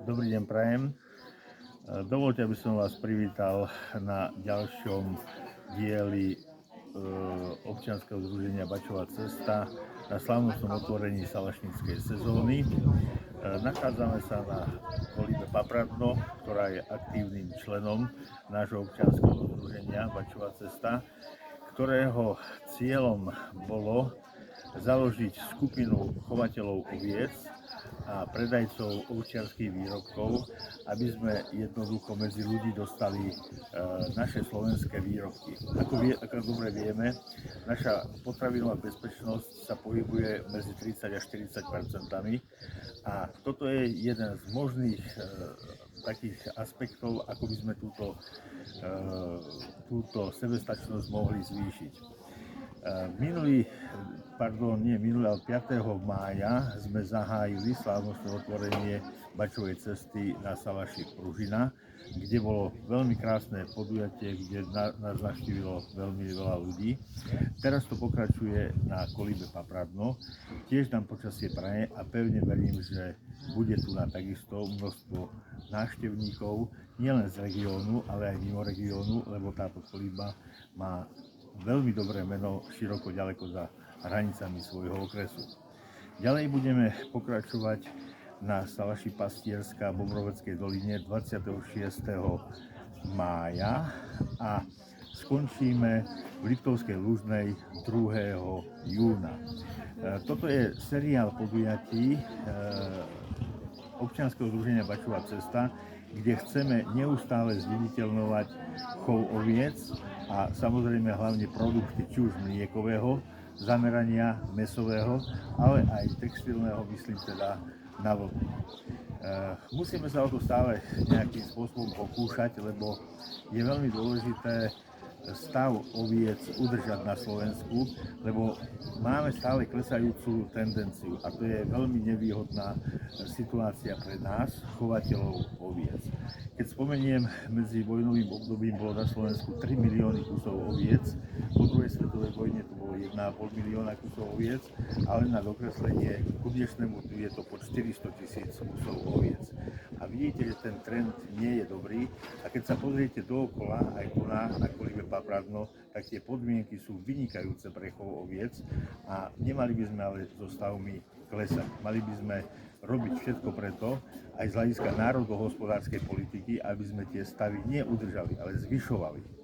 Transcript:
Dobrý deň prajem. Dovoľte, aby som vás privítal na ďalšom dieli občianskeho združenia Bačová cesta na slávnostnom otvorení salašníckej sezóny. Nachádzame sa na kolíbe Papradno, ktorá je aktívnym členom nášho občianskeho združenia Bačová cesta, ktorého cieľom bolo založiť skupinu chovateľov oviec a predajcov ovčiarskych výrobkov, aby sme jednoducho medzi ľudí dostali naše slovenské výrobky. Ako dobre vieme, naša potravinová bezpečnosť sa pohybuje medzi 30 až 40%, a toto je jeden z možných takých aspektov, ako by sme túto sebestačnosť mohli zvýšiť. Minulý, ale 5. mája sme zahájili slávnostné otvorenie Bačovej cesty na Salaši Pružina, kde bolo veľmi krásne podujatie, kde nás navštívilo veľmi veľa ľudí. Teraz to pokračuje na kolíbe Papradno. Tiež nám počasie praje a pevne verím, že bude tu na takisto množstvo návštevníkov, nielen z regiónu, ale aj mimo regiónu, lebo táto kolíba má veľmi dobré meno široko ďaleko za hranicami svojho okresu. Ďalej budeme pokračovať na Salaši Pastierská v Bobroveckej doline 26. mája a skončíme v Liptovskej Lužnej 2. júna. Toto je seriál podujatí občianskeho združenia Bačová cesta, kde chceme neustále zviditeľňovať chov oviec a samozrejme hlavne produkty, či už mliekového zamerania, mäsového, ale aj textilného, myslím teda na vlnu. Musíme sa o to stále nejakým spôsobom pokúšať, lebo je veľmi dôležité stav oviec udržať na Slovensku, lebo máme stále klesajúcu tendenciu a to je veľmi nevýhodná situácia pre nás, chovateľov oviec. Keď spomeniem, medzi vojnovým obdobím bolo na Slovensku 3 milióny kusov oviec, po druhej svetovej vojne to bolo 1,5 milióna kusov oviec, ale na dokreslenie ku dnešnému je to po 400 000 kusov oviec. A vidíte, že ten trend nie je dobrý, a keď sa pozriete dookola, aj tu na kolíbe Papradno, tak tie podmienky sú vynikajúce pre chov oviec a nemali by sme ale so stavmi klesať. Mali by sme robiť všetko preto, aj z hľadiska národohospodárskej politiky, aby sme tie stavy neudržali, ale zvyšovali.